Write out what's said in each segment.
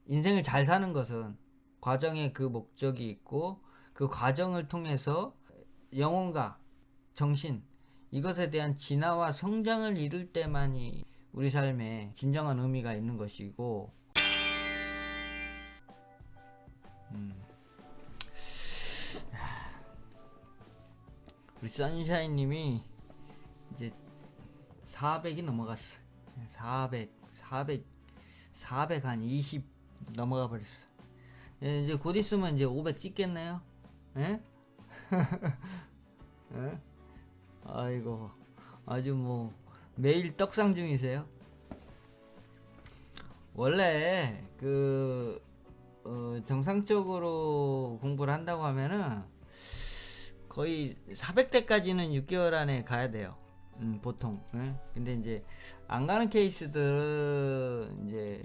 인생을 잘 사는 것은 과정에 그 목적이 있고 그 과정을 통해서 영혼과 정신 이것에 대한 진화와 성장을 이룰 때만이 우리 삶에 진정한 의미가 있는 것이고 우리 선샤인님이 이제 400이 넘어갔어. 400 한 20 넘어가 버렸어. 이제 곧 있으면 이제 500 찍겠네요. 예? 예? 아이고 아주 뭐 매일 떡상 중이세요. 원래 정상적으로 공부를 한다고 하면은 거의 400대까지는 6개월 안에 가야 돼요. 보통. 예? 근데 이제 안 가는 케이스들은 이제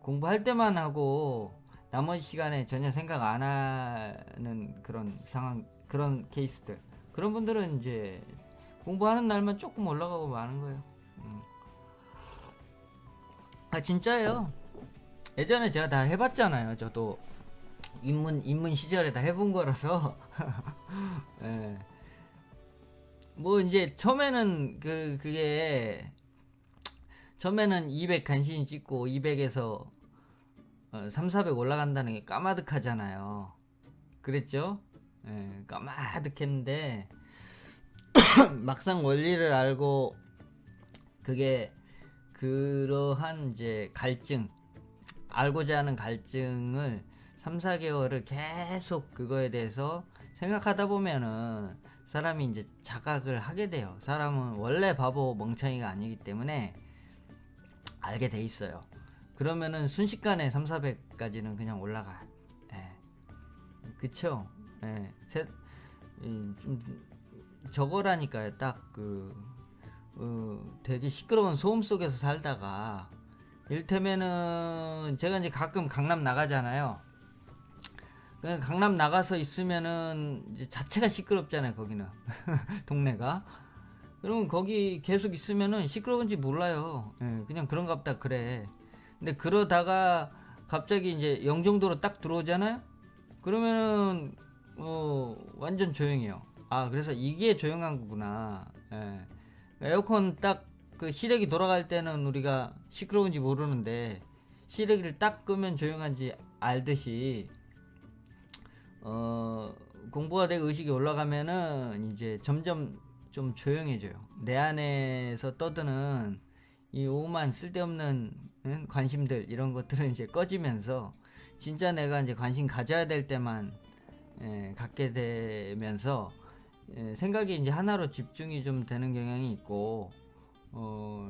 공부할 때만 하고 나머지 시간에 전혀 생각 안 하는 그런 상황, 그런 케이스들. 그런 분들은 이제 공부하는 날만 조금 올라가고 마는 거예요. 아 진짜예요. 예전에 제가 다 해봤잖아요. 저도 입문 시절에 다 해본 거라서. 예. 뭐 이제 처음에는 그게 처음에는 200 간신히 찍고 200에서 3, 400 올라간다는 게 까마득하잖아요. 그랬죠? 예, 까마득했는데 막상 원리를 알고 그게 그러한 이제 갈증, 알고자 하는 갈증을 3, 4개월을 계속 그거에 대해서 생각하다 보면은 사람이 이제 자각을 하게 돼요. 사람은 원래 바보 멍청이가 아니기 때문에 알게 돼 있어요. 그러면은 순식간에 3, 400까지는 그냥 올라가. 예. 그쵸? 예. 좀 저거라니까요. 딱 되게 시끄러운 소음 속에서 살다가 이를테면은 제가 이제 가끔 강남 나가잖아요. 강남 나가서 있으면은 이제 자체가 시끄럽잖아요. 거기는 동네가. 그러면 거기 계속 있으면은 시끄러운지 몰라요. 예, 그냥 그런가 보다 그래. 근데 그러다가 갑자기 이제 영종도로 딱 들어오잖아요. 그러면은 완전 조용해요. 아 그래서 이게 조용한 거구나. 예. 에어컨 딱 그 시래기 돌아갈 때는 우리가 시끄러운지 모르는데 시래기를 딱 끄면 조용한지 알듯이 공부가 되고 의식이 올라가면은 이제 점점 좀 조용해져요. 내 안에서 떠드는 이 오만 쓸데없는 관심들 이런 것들은 이제 꺼지면서 진짜 내가 이제 관심 가져야 될 때만 갖게 되면서 생각이 이제 하나로 집중이 좀 되는 경향이 있고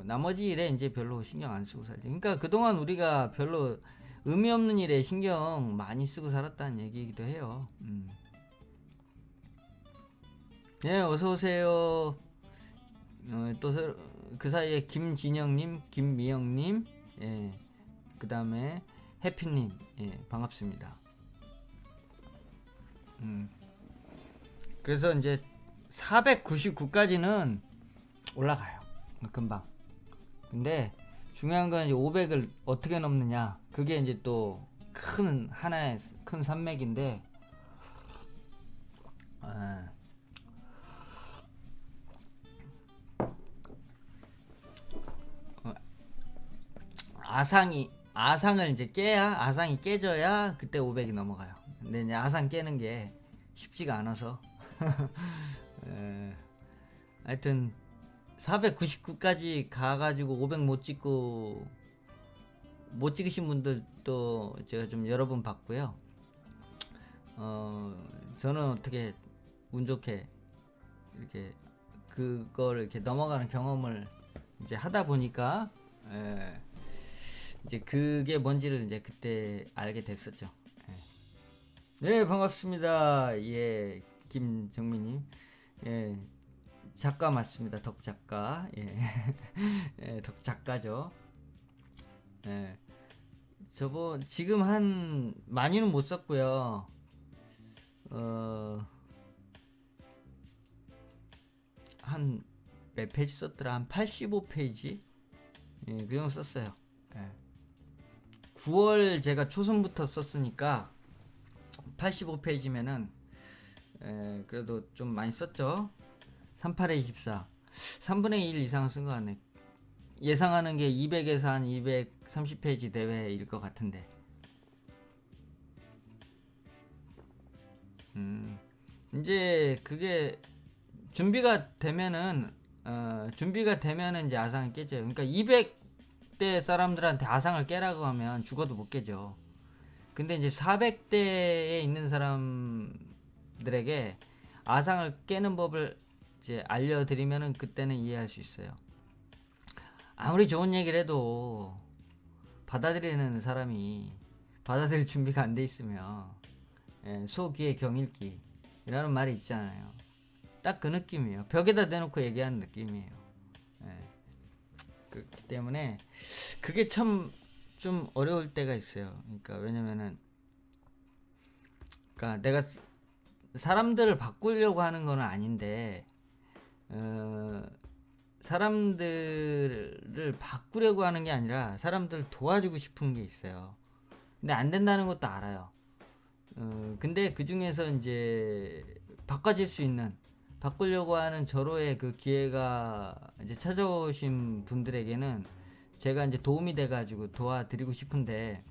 나머지 일에 이제 별로 신경 안 쓰고 살죠. 그러니까 그동안 우리가 별로 의미 없는 일에 신경 많이 쓰고 살았다는 얘기이기도 해요. 네, 어서 오세요. 또 그 사이에 김진영님, 김미영님, 예, 그 다음에 해피님, 예, 반갑습니다. 그래서 이제 499까지는 올라가요. 금방. 근데 중요한 건 이제 500을 어떻게 넘느냐. 그게 이제 또 큰 하나의 큰 산맥인데 아, 아상을 이제 깨야 아상이 깨져야 그때 500이 넘어가요. 근데 이제 아상 깨는 게 쉽지가 않아서 하여튼 499까지 가가지고 500 못 찍으신 분들도 제가 좀 여러 번 봤고요. 저는 어떻게 운 좋게 이렇게 그걸 이렇게 넘어가는 경험을 이제 하다 보니까 이제 그게 뭔지를 이제 그때 알게 됐었죠. 네, 반갑습니다. 예, 김정민님. 예, 작가 맞습니다. 덕 작가. 예, 예, 덕 작가죠. 예, 지금 한 많이는 못 썼고요. 한 몇 페이지 썼더라? 한 85페이지? 예, 그 정도 썼어요. 예. 9월 제가 초순부터 썼으니까 85페이지면은 그래도 좀 많이 썼죠. 38에 24 3분의 1 이상 쓴 거 같네. 예상하는 게 200에서 한 230페이지 내외일 것 같은데. 이제 그게 준비가 되면은 이제 아상을 깨져요. 그러니까 200대 사람들한테 아상을 깨라고 하면 죽어도 못 깨죠. 근데 이제 400대에 있는 사람들에게 아상을 깨는 법을 이제 알려드리면은 그때는 이해할 수 있어요. 아무리 좋은 얘기를 해도 받아들이는 사람이 받아들일 준비가 안 돼 있으면 소귀의 경읽기 이라는 말이 있잖아요. 딱 그 느낌이에요. 벽에다 대놓고 얘기하는 느낌이에요. 그렇기 때문에 그게 참 좀 어려울 때가 있어요. 그러니까 왜냐면은 그러니까 내가 사람들을 바꾸려고 하는 건 아닌데 사람들을 바꾸려고 하는 게 아니라 사람들을 도와주고 싶은 게 있어요. 근데 안 된다는 것도 알아요. 근데 그 중에서 이제 바꿔질 수 있는 바꾸려고 하는 저로의 그 기회가 이제 찾아오신 분들에게는 제가 이제 도움이 돼가지고 도와드리고 싶은데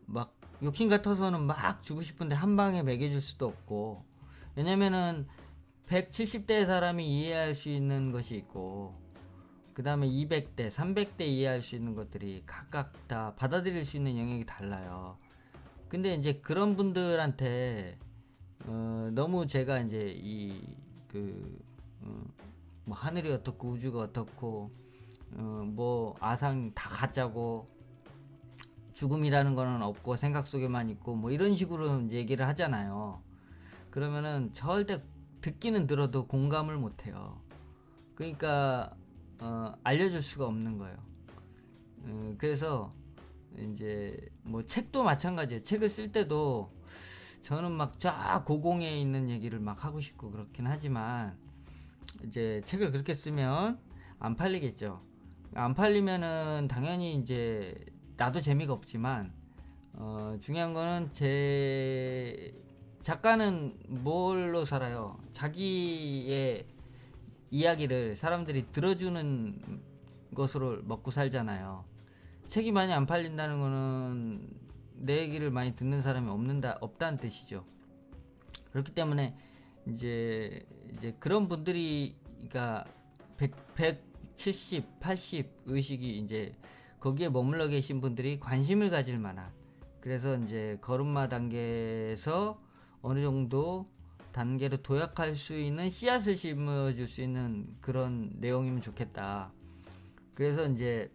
막 욕심 같아서는 막 주고 싶은데 한 방에 먹여줄 수도 없고, 왜냐면은 170대 사람이 이해할 수 있는 것이 있고 그 다음에 200대 300대 이해할 수 있는 것들이 각각 다 받아들일 수 있는 영역이 달라요. 근데 이제 그런 분들한테 너무 제가 이제 뭐 하늘이 어떻고 우주가 어떻고 뭐 아상 다 가짜고 죽음이라는 거는 없고 생각 속에만 있고 뭐 이런 식으로 얘기를 하잖아요. 그러면은 절대 듣기는 들어도 공감을 못해요. 그러니까 알려줄 수가 없는 거예요. 그래서 이제 뭐 책도 마찬가지예요. 책을 쓸 때도 저는 막 쫙 고공에 있는 얘기를 막 하고 싶고 그렇긴 하지만 이제 책을 그렇게 쓰면 안 팔리겠죠. 안 팔리면은 당연히 이제 나도 재미가 없지만 중요한 거는 제 작가는 뭘로 살아요? 자기의 이야기를 사람들이 들어주는 것으로 먹고 살잖아요. 책이 많이 안 팔린다는 거는 내 얘기를 많이 듣는 사람이 없다는 뜻이죠. 그렇기 때문에 이제 그런 분들이 그러니까 170, 80 의식이 이제 거기에 머물러 계신 분들이 관심을 가질 만한, 그래서 이제 걸음마 단계에서 어느 정도 단계로 도약할 수 있는 씨앗을 심어줄 수 있는 그런 내용이면 좋겠다. 그래서 이제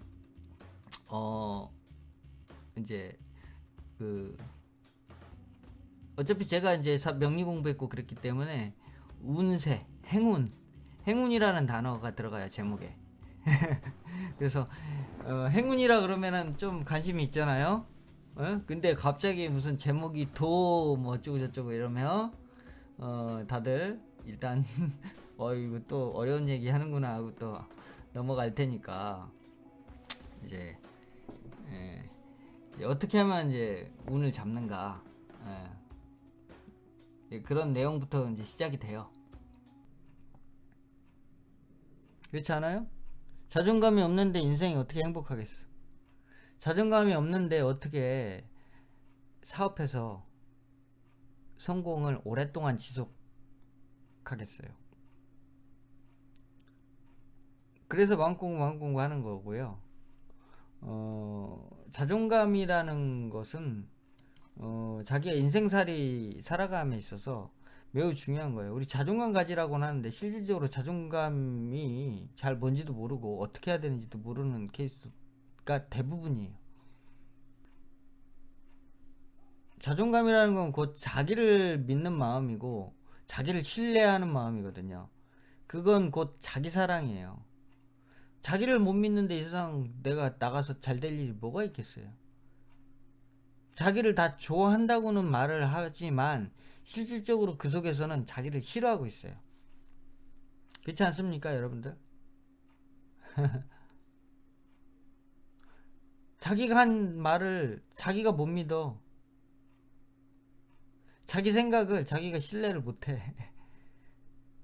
어차피 제가 이제 명리 공부했고 그랬기 때문에 운세, 행운이라는 단어가 들어가요, 제목에. 그래서 행운이라 그러면은 좀 관심이 있잖아요. 근데 갑자기 무슨 제목이 도 뭐 어쩌고 저쩌고 이러면 다들 일단 이거 또 어려운 얘기 하는구나 하고 또 넘어갈 테니까 이제 어떻게 하면 이제 운을 잡는가, 그런 내용부터 이제 시작이 돼요. 그렇지 않아요? 자존감이 없는데 인생이 어떻게 행복하겠어? 자존감이 없는데 어떻게 사업해서 성공을 오랫동안 지속하겠어요? 그래서 마음공부 하는 거고요. 자존감이라는 것은 자기가 인생살이 살아감에 있어서 매우 중요한 거예요. 우리 자존감 가지라고는 하는데 실질적으로 자존감이 잘 뭔지도 모르고 어떻게 해야 되는지도 모르는 케이스가 대부분이에요. 자존감이라는 건 곧 자기를 믿는 마음이고 자기를 신뢰하는 마음이거든요. 그건 곧 자기 사랑이에요. 자기를 못 믿는데 이 세상 내가 나가서 잘 될 일이 뭐가 있겠어요? 자기를 다 좋아한다고는 말을 하지만 실질적으로 그 속에서는 자기를 싫어하고 있어요. 그렇지 않습니까, 여러분들? 자기가 한 말을 자기가 못 믿어. 자기 생각을 자기가 신뢰를 못해.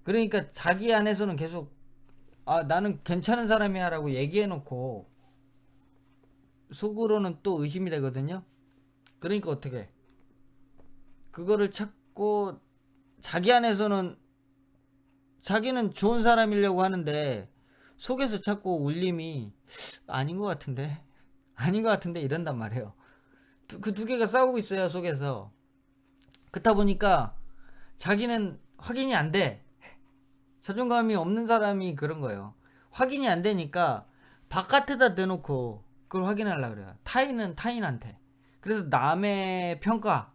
그러니까 자기 안에서는 계속 나는 괜찮은 사람이야 라고 얘기해놓고 속으로는 또 의심이 되거든요. 그러니까 어떻게 해? 그거를 찾고 자기 안에서는 자기는 좋은 사람이려고 하는데 속에서 자꾸 울림이 아닌 것 같은데 아닌 것 같은데 이런단 말이에요. 그 두 개가 싸우고 있어요 속에서. 그렇다 보니까 자기는 확인이 안 돼. 자존감이 없는 사람이 그런 거예요. 확인이 안 되니까 바깥에다 대놓고 그걸 확인하려고 그래요. 타인은 타인한테. 그래서 남의 평가,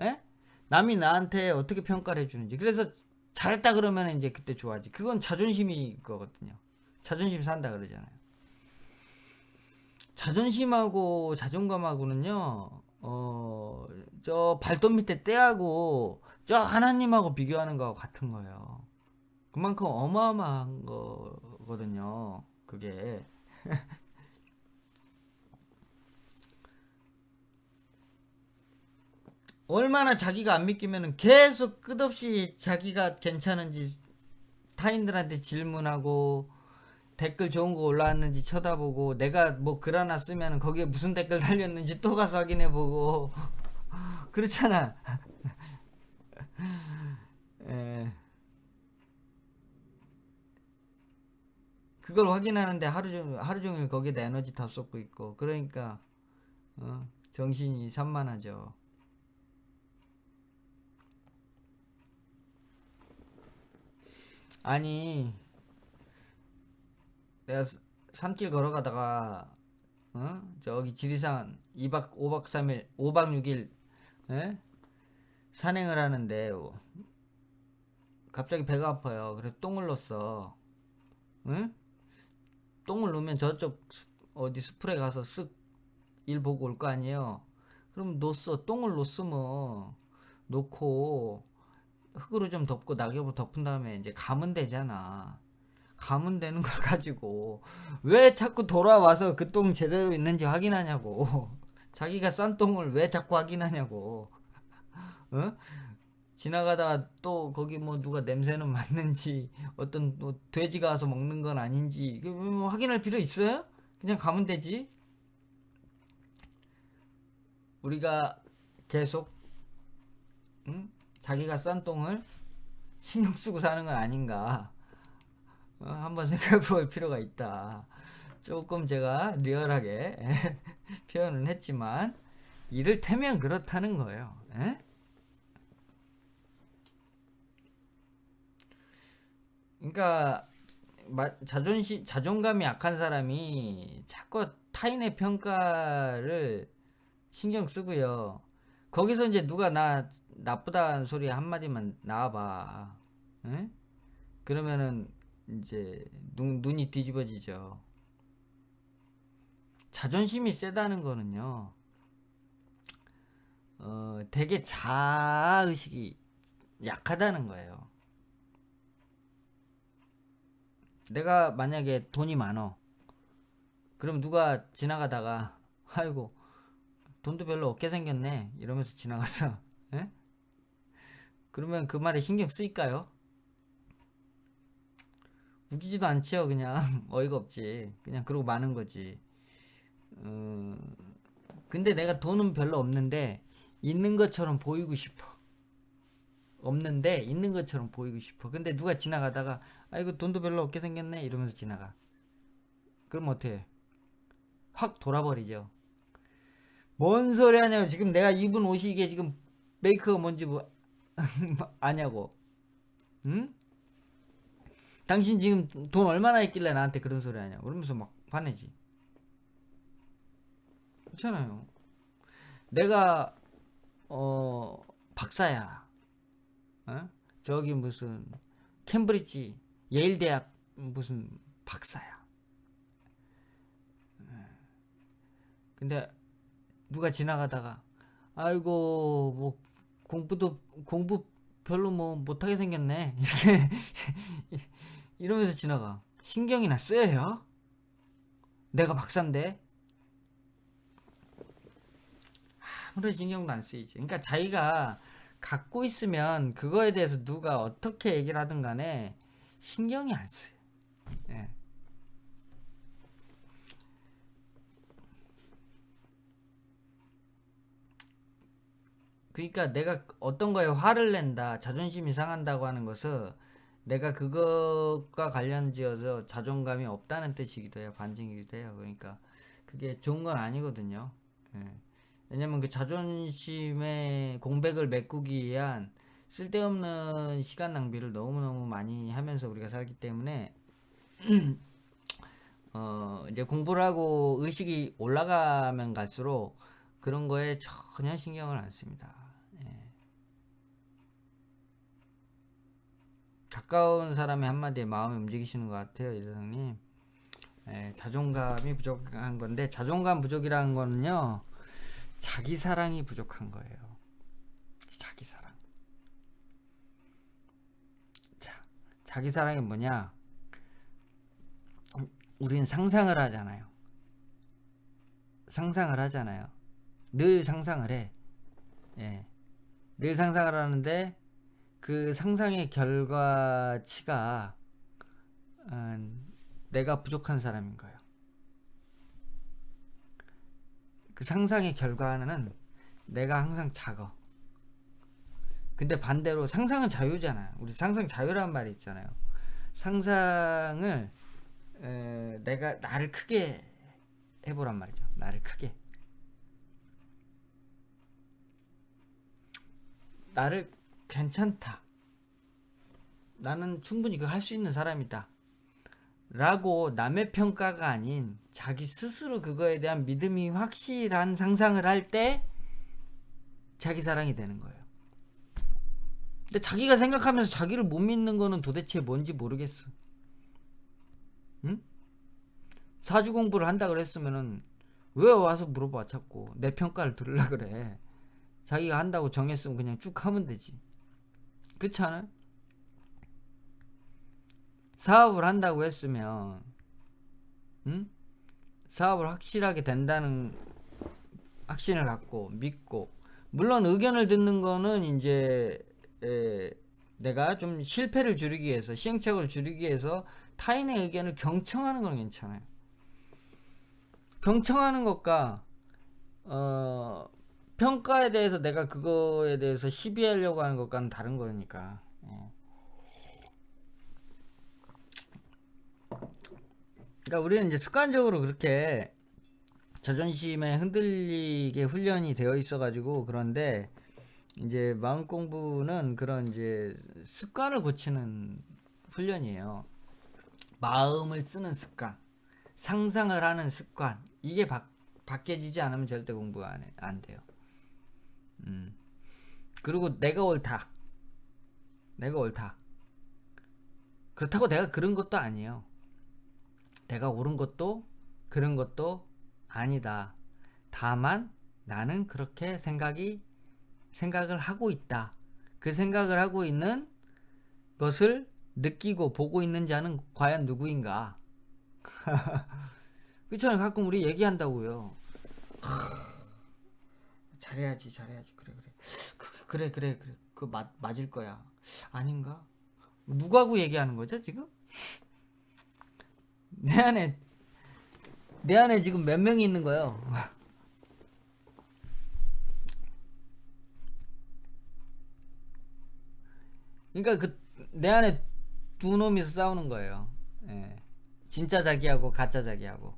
에? 남이 나한테 어떻게 평가를 해주는지. 그래서 잘했다 그러면 이제 그때 좋아하지. 그건 자존심이 거거든요. 자존심 산다 그러잖아요. 자존심하고 자존감하고는요, 저 발톱 밑에 때하고 저 하나님하고 비교하는 거하고 같은 거예요. 그만큼 어마어마한 거거든요. 그게. 얼마나 자기가 안 믿기면은 계속 끝없이 자기가 괜찮은지 타인들한테 질문하고 댓글 좋은 거 올라왔는지 쳐다보고 내가 뭐 글 하나 쓰면은 거기에 무슨 댓글 달렸는지 또 가서 확인해보고 그렇잖아. 에, 그걸 확인하는데 하루 종일 거기에다 에너지 다 쏟고 있고 그러니까 정신이 산만하죠. 아니 내가 산길 걸어가다가 저기 지리산 2박 5박 3일 5박 6일 에? 산행을 하는데 갑자기 배가 아파요. 그래서 똥을 넣었어. 응? 똥을 넣으면 저쪽 어디 숲에 가서 쓱 일 보고 올 거 아니에요. 그럼 넣었어. 똥을 넣었으면 놓고 흙으로 좀 덮고 낙엽으로 덮은 다음에 이제 가면 되잖아. 가면 되는 걸 가지고 왜 자꾸 돌아와서 그 똥 제대로 있는지 확인하냐고. 자기가 싼 똥을 왜 자꾸 확인하냐고. 어? 지나가다가 또 거기 뭐 누가 냄새는 맡는지 어떤 뭐 돼지가 와서 먹는 건 아닌지 뭐 확인할 필요 있어요? 그냥 가면 되지. 우리가 계속 자기가 싼 똥을 신경 쓰고 사는 건 아닌가. 한번 생각해 볼 필요가 있다. 조금 제가 리얼하게 표현은 했지만 이를테면 그렇다는 거예요. 에? 그러니까 자존감이 약한 사람이 자꾸 타인의 평가를 신경 쓰고요. 거기서 이제 누가 나 나쁘다는 소리 한마디만 나와봐. 에? 그러면은 이제 눈이 뒤집어지죠. 자존심이 세다는 거는요. 되게 자아의식이 약하다는 거예요. 내가 만약에 돈이 많어. 그럼 누가 지나가다가 아이고 돈도 별로 없게 생겼네 이러면서 지나갔어. 에? 그러면 그 말에 신경 쓰일까요? 웃기지도 않지요. 그냥 어이가 없지. 그냥 그러고 마는 거지. 근데 내가 돈은 별로 없는데 있는 것처럼 보이고 싶어. 없는데 있는 것처럼 보이고 싶어. 근데 누가 지나가다가 아이고 돈도 별로 없게 생겼네 이러면서 지나가. 그럼 어떻게 해? 확 돌아버리죠. 뭔 소리 하냐고. 지금 내가 입은 옷이 이게 지금 메이크가 뭔지 뭐 아냐고. 응? 당신 지금 돈 얼마나 있길래 나한테 그런 소리 하냐고. 그러면서 막 화내지. 그렇잖아요. 내가 박사야. 어? 저기 무슨 캠브리지 예일 대학 무슨 박사야. 근데 누가 지나가다가 아이고 뭐 공부 별로 뭐 못하게 생겼네 이렇게 이러면서 지나가. 신경이나 써요? 내가 박사인데. 아무런 신경도 안 쓰이지. 그러니까 자기가 갖고 있으면 그거에 대해서 누가 어떻게 얘기를 하든 간에 신경이 안 쓰여. 예. 그러니까 내가 어떤 거에 화를 낸다, 자존심이 상한다고 하는 것은 내가 그것과 관련지어서 자존감이 없다는 뜻이기도 해요. 반증이기도 해요. 그러니까 그게 좋은 건 아니거든요. 예. 왜냐면 그 자존심의 공백을 메꾸기 위한 쓸데없는 시간 낭비를 너무너무 많이 하면서 우리가 살기 때문에 이제 공부를 하고 의식이 올라가면 갈수록 그런 거에 전혀 신경을 안 씁니다. 예. 가까운 사람의 한마디에 마음이 움직이시는 것 같아요, 이사장님. 예, 자존감이 부족한 건데, 자존감 부족이라는 거는요, 자기 사랑이 부족한 거예요. 자기 사랑. 자, 자기 사랑이 뭐냐? 우린 상상을 하잖아요. 상상을 하잖아요. 늘 상상을 해. 예. 늘 상상을 하는데 그 상상의 결과치가 내가 부족한 사람인 거예요. 그 상상의 결과는 내가 항상 작아. 근데 반대로 상상은 자유잖아요. 우리 상상 자유라는 말이 있잖아요. 상상을 내가 나를 크게 해보란 말이죠. 나를 크게. 나를 괜찮다. 나는 충분히 그거 할 수 있는 사람이다. 라고 남의 평가가 아닌 자기 스스로 그거에 대한 믿음이 확실한 상상을 할 때 자기 사랑이 되는 거예요. 근데 자기가 생각하면서 자기를 못 믿는 거는 도대체 뭔지 모르겠어. 응? 사주 공부를 한다 그랬으면은 왜 와서 물어봐 자꾸 내 평가를 들으려 그래. 자기가 한다고 정했으면 그냥 쭉 하면 되지. 그렇지 않아요? 사업을 한다고 했으면 응? 사업을 확실하게 된다는 확신을 갖고 믿고, 물론 의견을 듣는 거는 이제 내가 좀 실패를 줄이기 위해서, 시행착오를 줄이기 위해서 타인의 의견을 경청하는 건 괜찮아요. 경청하는 것과 평가에 대해서 내가 그거에 대해서 시비하려고 하는 것과는 다른 거니까. 그러니까 우리는 이제 습관적으로 그렇게 자존심에 흔들리게 훈련이 되어 있어가지고 그런데, 이제 마음 공부는 그런 이제 습관을 고치는 훈련이에요. 마음을 쓰는 습관, 상상을 하는 습관, 이게 바뀌어지지 않으면 절대 공부가 안 돼요. 그리고 내가 옳다. 내가 옳다. 그렇다고 내가 그런 것도 아니에요. 내가 옳은 것도 그런 것도 아니다. 다만 나는 그렇게 생각을 하고 있다. 그 생각을 하고 있는 것을 느끼고 보고 있는 자는 과연 누구인가? 그렇잖아요. 가끔 우리 얘기한다고요. 잘해야지. 그래. 그거 맞을 거야. 아닌가? 누구하고 얘기하는 거죠, 지금? 내 안에 지금 몇 명이 있는 거예요? 그러니까 내 안에 두 놈이 싸우는 거예요. 예. 진짜 자기하고 가짜 자기하고.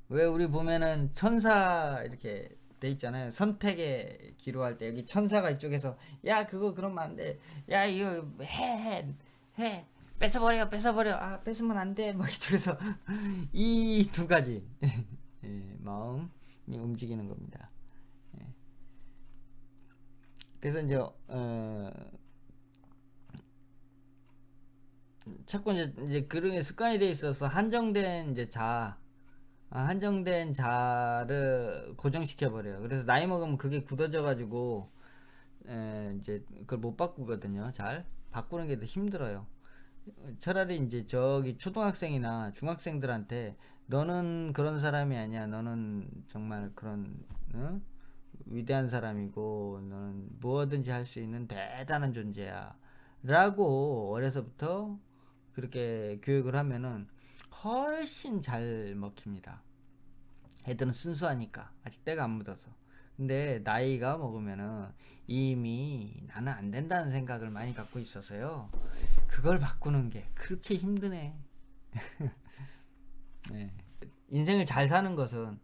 왜 우리 보면은 천사 이렇게 돼 있잖아요. 선택에 기로할 때 여기 천사가 이쪽에서 야 그거 그러면 안 돼. 야 이거 해. 뺏어버려. 아 뺏으면 안 돼. 막 이쪽에서 이 두 가지 예, 마음이 움직이는 겁니다. 예. 그래서 이제 자꾸 이제 그런 습관이 돼 있어서 한정된 자를 고정시켜 버려요. 그래서 나이 먹으면 그게 굳어져 가지고 이제 그걸 못 바꾸거든요. 잘 바꾸는 게 더 힘들어요. 차라리 이제 저기 초등학생이나 중학생들한테 너는 그런 사람이 아니야. 너는 정말 그런 위대한 사람이고 너는 무엇든지 할 수 있는 대단한 존재야 라고 어려서부터 그렇게 교육을 하면은 훨씬 잘 먹힙니다. 애들은 순수하니까 아직 때가 안 묻어서. 근데 나이가 먹으면은 이미 나는 안 된다는 생각을 많이 갖고 있어서요, 그걸 바꾸는 게 그렇게 힘드네. 네. 인생을 잘 사는 것은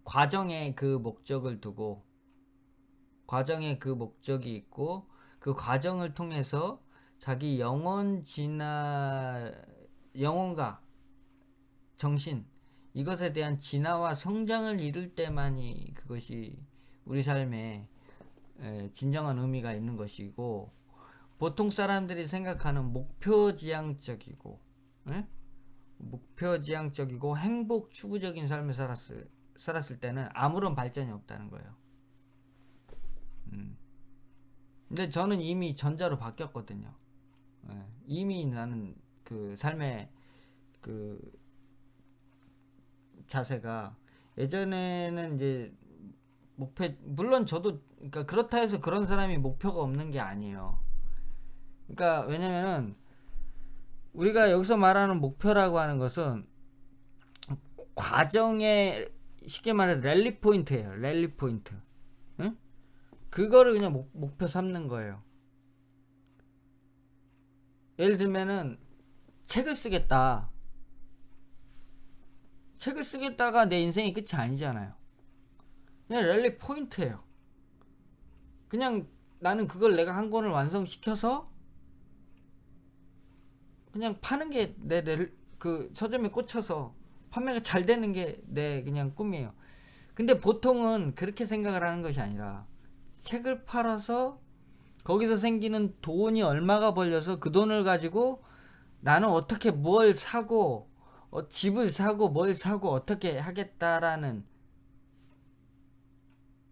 과정에 그 목적을 두고, 과정에 그 목적이 있고 그 과정을 통해서 자기 영혼과 정신, 이것에 대한 진화와 성장을 이룰 때만이 그것이 우리 삶에 진정한 의미가 있는 것이고, 보통 사람들이 생각하는 목표지향적이고 행복 추구적인 삶을 살았을 때는 아무런 발전이 없다는 거예요. 근데 저는 이미 전자로 바뀌었거든요. 이미 나는 그 삶의 그 자세가, 예전에는 이제 물론 저도, 그러니까 그렇다 해서 그런 사람이 목표가 없는 게 아니에요. 그러니까 왜냐면은 우리가 여기서 말하는 목표라고 하는 것은 과정의, 쉽게 말해서 랠리 포인트예요. 랠리 포인트. 응? 그거를 그냥 목표 삼는 거예요. 예를 들면은 책을 쓰겠다. 책을 쓰겠다가 내 인생이 끝이 아니잖아요. 그냥 랠리 포인트예요. 그냥 나는 그걸 내가 한 권을 완성시켜서 그냥 파는 게 그 서점에 꽂혀서 판매가 잘 되는 게 내 그냥 꿈이에요. 근데 보통은 그렇게 생각을 하는 것이 아니라, 책을 팔아서 거기서 생기는 돈이 얼마가 벌려서 그 돈을 가지고 나는 어떻게 뭘 사고 집을 사고 뭘 사고 어떻게 하겠다라는,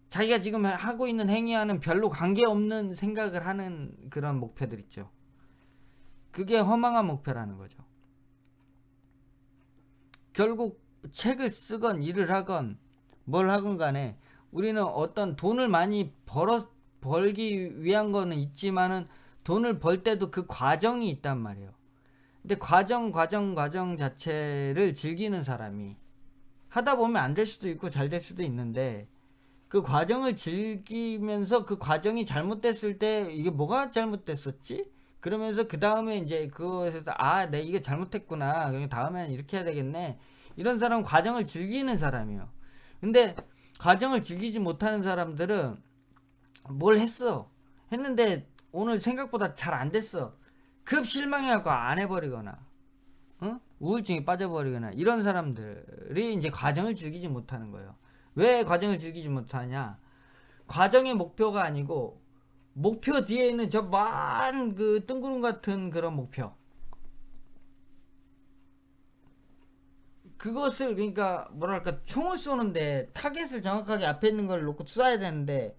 자기가 지금 하고 있는 행위와는 별로 관계없는 생각을 하는 그런 목표들 있죠. 그게 허망한 목표라는 거죠. 결국 책을 쓰건 일을 하건 뭘 하건 간에 우리는 어떤 돈을 많이 벌기 위한 거는 있지만은, 돈을 벌 때도 그 과정이 있단 말이에요. 근데 과정 자체를 즐기는 사람이 하다 보면 안 될 수도 있고 잘 될 수도 있는데, 그 과정을 즐기면서 그 과정이 잘못됐을 때 이게 뭐가 잘못됐었지? 그러면서 그 다음에 이제 그것에서 내 이게 잘못했구나. 그럼 다음에는 이렇게 해야 되겠네. 이런 사람은 과정을 즐기는 사람이에요. 근데 과정을 즐기지 못하는 사람들은 뭘 했는데 오늘 생각보다 잘 안 됐어. 급 실망해갖고 안 해버리거나, 우울증에 빠져버리거나, 이런 사람들이 이제 과정을 즐기지 못하는 거예요. 왜 과정을 즐기지 못하냐? 과정의 목표가 아니고 목표 뒤에 있는 저 먼 그 뜬구름 같은 그런 목표, 그것을, 그러니까 뭐랄까, 총을 쏘는데 타겟을 정확하게 앞에 있는 걸 놓고 쏴야 되는데,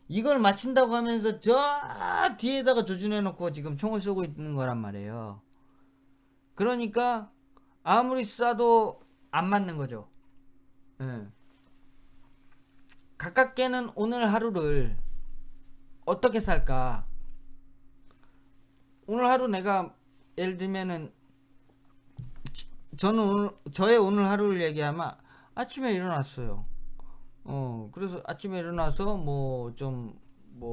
이걸 맞춘다고 하면서 저 뒤에다가 조준해 놓고 지금 총을 쏘고 있는 거란 말이에요. 그러니까 아무리 쏴도 안 맞는 거죠. 예. 가깝게는 오늘 하루를 어떻게 살까? 오늘 하루 내가, 예를 들면은 저의 오늘 하루를 얘기하면 아침에 일어났어요. 그래서 아침에 일어나서 뭐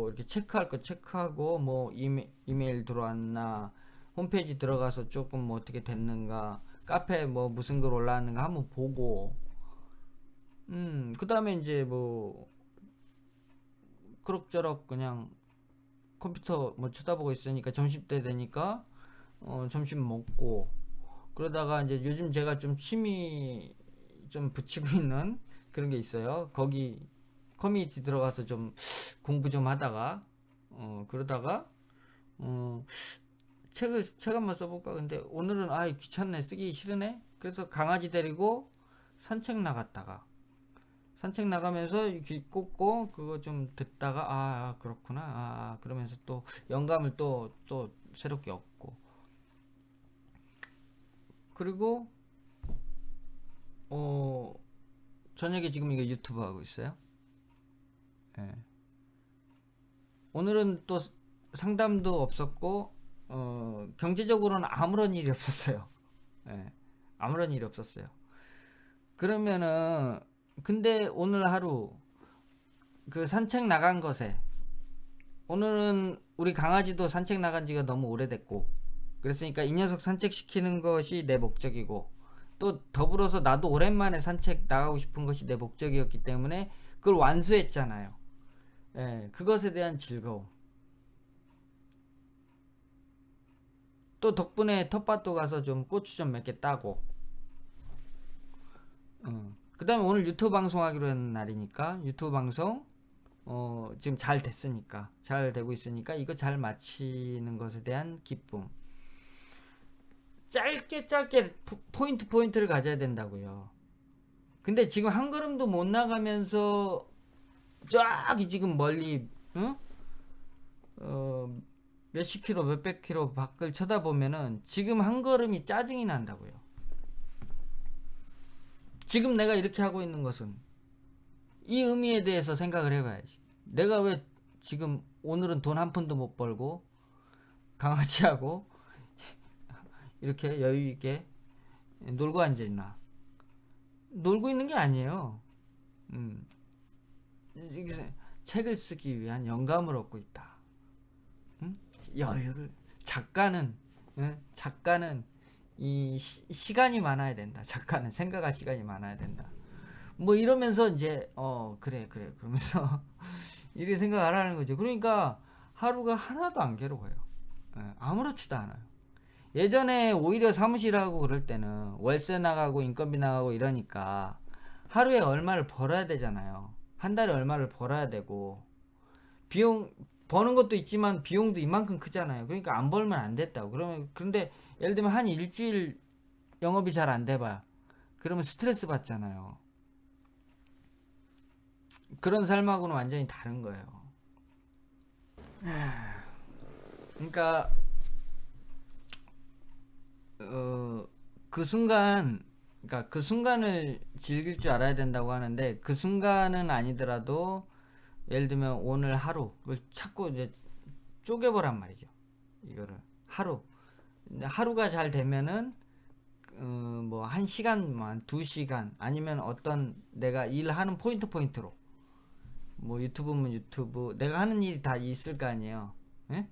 이렇게 체크할 거 체크하고, 뭐 이메일 들어왔나, 홈페이지 들어가서 조금 뭐 어떻게 됐는가, 카페에 뭐 무슨 글 올라왔는가 한번 보고, 그 다음에 이제 뭐 그럭저럭 그냥 컴퓨터 뭐 쳐다보고 있으니까 점심때 되니까 점심 먹고, 그러다가 이제 요즘 제가 좀 취미 좀 붙이고 있는 그런 게 있어요. 거기 커뮤니티 들어가서 좀 공부 좀 하다가, 그러다가 어, 책 한번 써볼까. 근데 오늘은 귀찮네, 쓰기 싫으네. 그래서 강아지 데리고 산책 나가면서 귀 꽂고 그거 좀 듣다가 그렇구나, 그러면서 또 영감을 또 새롭게 얻고, 그리고 저녁에 지금 이거 유튜브 하고 있어요. 예. 오늘은 또 상담도 없었고 경제적으로는 아무런 일이 없었어요. 예. 아무런 일이 없었어요. 그러면은 근데 오늘 하루 그 산책 나간 것에 오늘은 우리 강아지도 산책 나간 지가 너무 오래됐고 그랬으니까 이 녀석 산책시키는 것이 내 목적이고 또 더불어서 나도 오랜만에 산책 나가고 싶은 것이 내 목적이었기 때문에 그걸 완수했잖아요. 예, 그것에 대한 즐거움. 또 덕분에 텃밭도 가서 좀 고추 좀 몇 개 따고 그 다음에 오늘 유튜브 방송하기로 한 날이니까 유튜브 방송 지금 잘 됐으니까 잘 되고 있으니까 이거 잘 마치는 것에 대한 기쁨. 짧게 포인트를 가져야 된다고요. 근데 지금 한 걸음도 못 나가면서 저기 지금 멀리 몇십 킬로 몇백 킬로 밖을 쳐다보면은 지금 한 걸음이 짜증이 난다고요. 지금 내가 이렇게 하고 있는 것은 이 의미에 대해서 생각을 해봐야지. 내가 왜 지금 오늘은 돈 한 푼도 못 벌고 강아지하고 이렇게 여유있게 놀고 앉아있나. 놀고 있는 게 아니에요. 책을 쓰기 위한 영감을 얻고 있다. 여유를. 작가는 이 시간이 많아야 된다. 작가는 생각할 시간이 많아야 된다. 뭐 이러면서 이제 그래 그러면서 이렇게 생각 안 하는 거죠. 그러니까 하루가 하나도 안 괴로워요. 아무렇지도 않아요. 예전에 오히려 사무실하고 그럴 때는 월세 나가고 인건비 나가고 이러니까 하루에 얼마를 벌어야 되잖아요. 한 달에 얼마를 벌어야 되고 비용 버는 것도 있지만 비용도 이만큼 크잖아요. 그러니까 안 벌면 안 됐다고. 그런데 예를 들면 한 일주일 영업이 잘 안 돼봐. 그러면 스트레스 받잖아요. 그런 삶하고는 완전히 다른 거예요. 그러니까 그 순간, 그러니까 그 순간을 즐길 줄 알아야 된다고 하는데 그 순간은 아니더라도 예를 들면 오늘 하루를 자꾸 이제 쪼개보란 말이죠. 이거를 하루가 잘 되면은 뭐 1시간, 뭐 2시간 아니면 어떤 내가 일하는 포인트로 뭐 유튜브면 유튜브 내가 하는 일이 다 있을 거 아니에요. 예?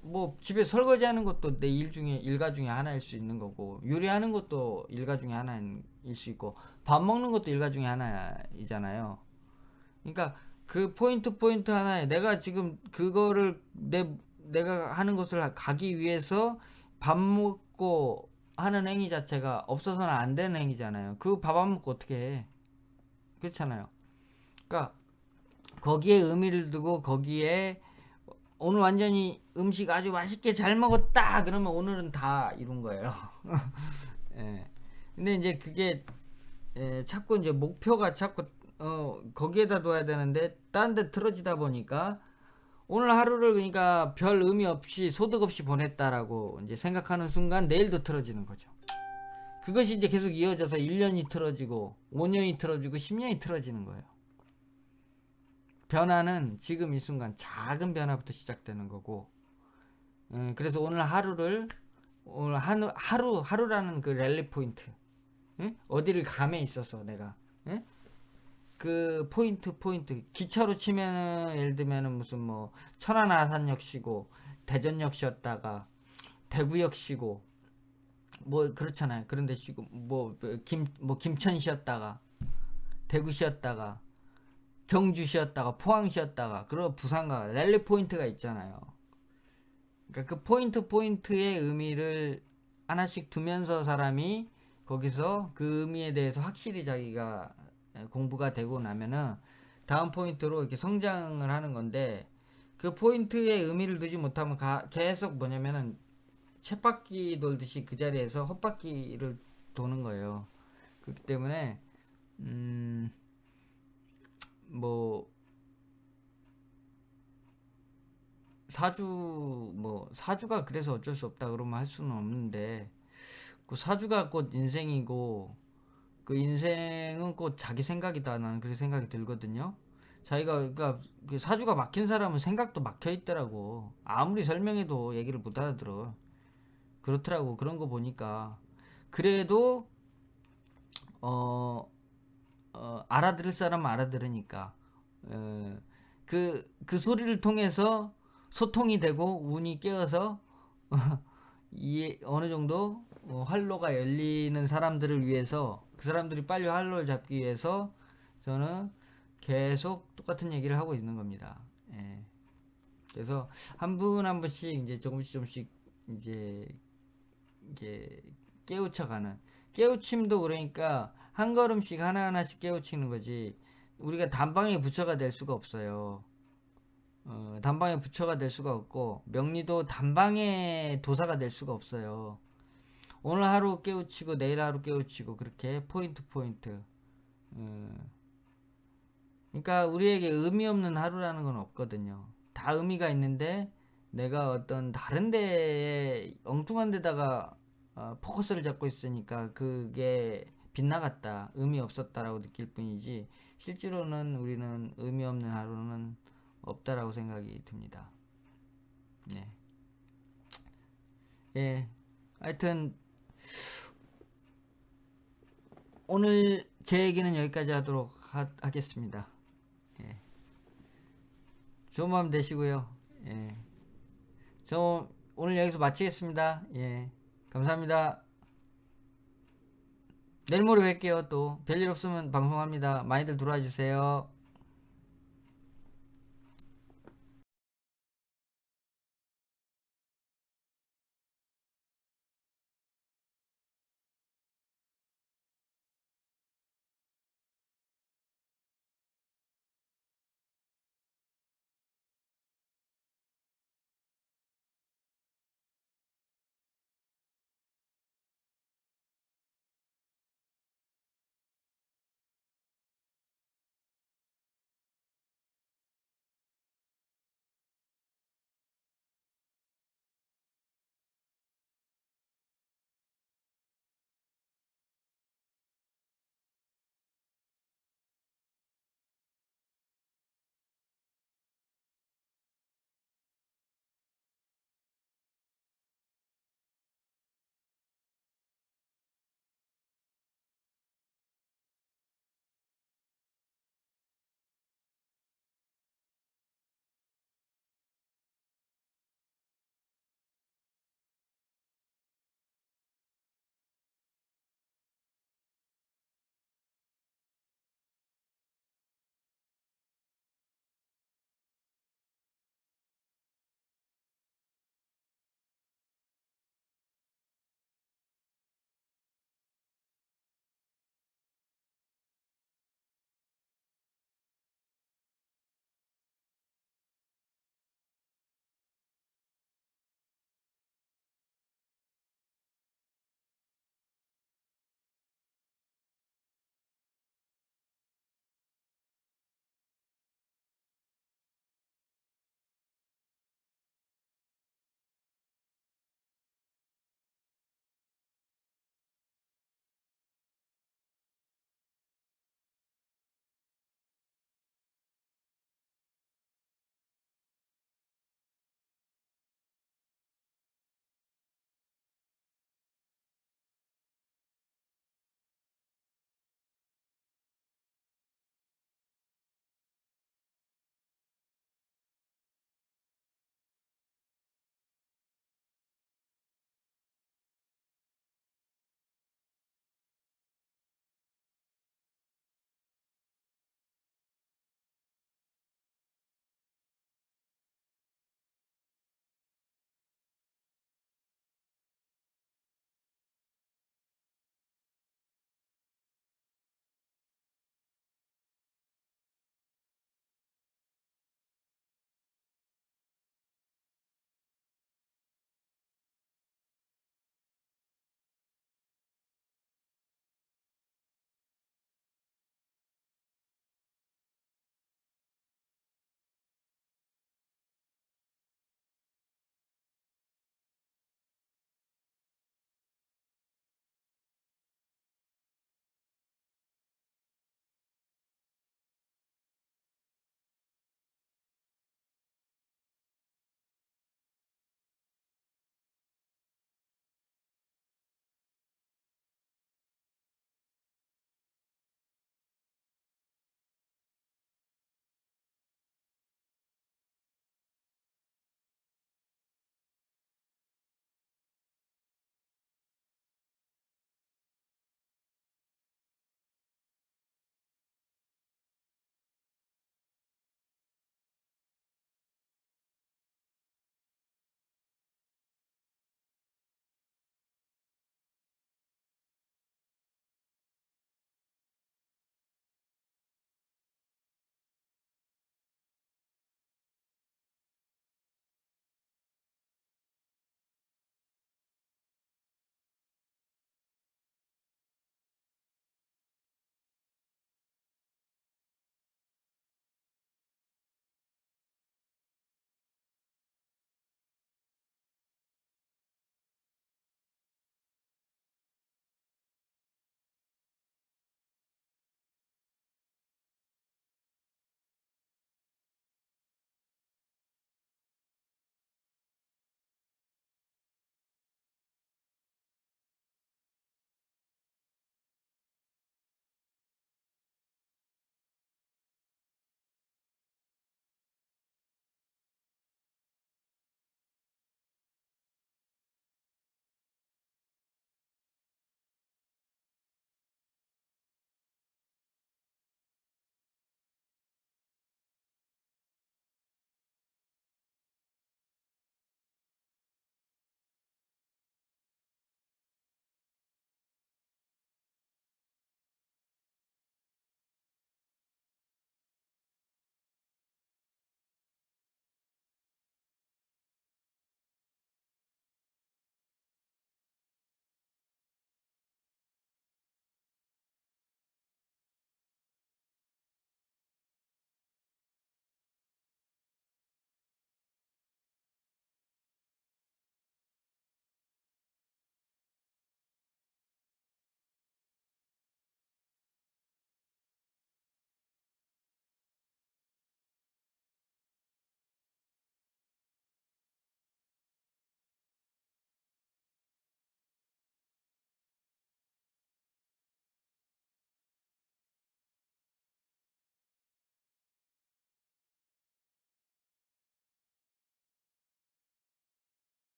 뭐 집에 설거지하는 것도 내 일가 중에 하나일 수 있는 거고 요리하는 것도 일가 중에 하나일 수 있고 밥 먹는 것도 일가 중에 하나이잖아요. 그러니까 그 포인트 하나에 내가 지금 그거를 내가 하는 것을 가기 위해서 밥 먹고 하는 행위 자체가 없어서는 안 되는 행위잖아요. 그 밥 안 먹고 어떻게 해? 그렇잖아요. 그러니까 거기에 의미를 두고 거기에 오늘 완전히 음식 아주 맛있게 잘 먹었다 그러면 오늘은 다 이룬 거예요. 예. 근데 이제 그게 자꾸 이제 목표가 자꾸 거기에다 둬야 되는데 딴 데 틀어지다 보니까 오늘 하루를 그러니까 별 의미 없이 소득 없이 보냈다라고 이제 생각하는 순간 내일도 틀어지는 거죠. 그것이 이제 계속 이어져서 1년이 틀어지고 5년이 틀어지고 10년이 틀어지는 거예요. 변화는 지금 이 순간 작은 변화부터 시작되는 거고 그래서 오늘 하루라는 그 랠리 포인트 어디를 감에 있어서 내가 그 포인트 기차로 치면은 예를 들면은 무슨 뭐 천안 아산역 쉬고 대전역 쉬었다가 대구역 쉬고 뭐 그렇잖아요. 그런데 쉬고 뭐 김천 쉬었다가 대구 쉬었다가 경주 쉬었다가 포항 쉬었다가 그리고 부산가 랠리 포인트가 있잖아요. 그러니까 그 포인트의 의미를 하나씩 두면서 사람이 거기서 그 의미에 대해서 확실히 자기가 공부가 되고 나면은 다음 포인트로 이렇게 성장을 하는 건데 그 포인트의 의미를 두지 못하면 계속 뭐냐면은 쳇바퀴 돌듯이 그 자리에서 헛바퀴를 도는 거예요. 그렇기 때문에 뭐 사주가 그래서 어쩔 수 없다 그러면 할 수는 없는데 그 사주가 곧 인생이고 그 인생은 꼭 자기 생각이다. 나는 그렇게 생각이 들거든요. 자기가, 그러니까 그 사주가 막힌 사람은 생각도 막혀 있더라고. 아무리 설명해도 얘기를 못 알아들어. 그렇더라고. 그런 거 보니까. 그래도, 어, 알아들을 사람은 알아들으니까. 그 소리를 통해서 소통이 되고 운이 깨어서 어느 정도 활로가 열리는 사람들을 위해서, 그 사람들이 빨리 활로를 잡기 위해서 저는 계속 똑같은 얘기를 하고 있는 겁니다. 예. 그래서 한 분 한 분씩 이제 조금씩 이제 깨우쳐가는, 깨우침도 그러니까 한 걸음씩 하나하나씩 깨우치는 거지, 우리가 단방에 부처가 될 수가 없어요. 단방에 부처가 될 수가 없고, 명리도 단방에 도사가 될 수가 없어요. 오늘 하루 깨우치고 내일 하루 깨우치고, 그렇게 포인트 포인트. 그러니까 우리에게 의미 없는 하루라는 건 없거든요. 다 의미가 있는데 내가 어떤 다른 데에 엉뚱한 데다가 포커스를 잡고 있으니까 그게 빗나갔다, 의미 없었다라고 느낄 뿐이지, 실제로는 우리는 의미 없는 하루는 없다라고 생각이 듭니다. 네. 예. 하여튼 오늘 제 얘기는 여기까지 하도록 하겠습니다. 예. 좋은 밤 되시고요. 예. 저 오늘 여기서 마치겠습니다. 예. 감사합니다. 내일 모레 뵐게요. 또 별일 없으면 방송합니다. 많이들 들어와 주세요.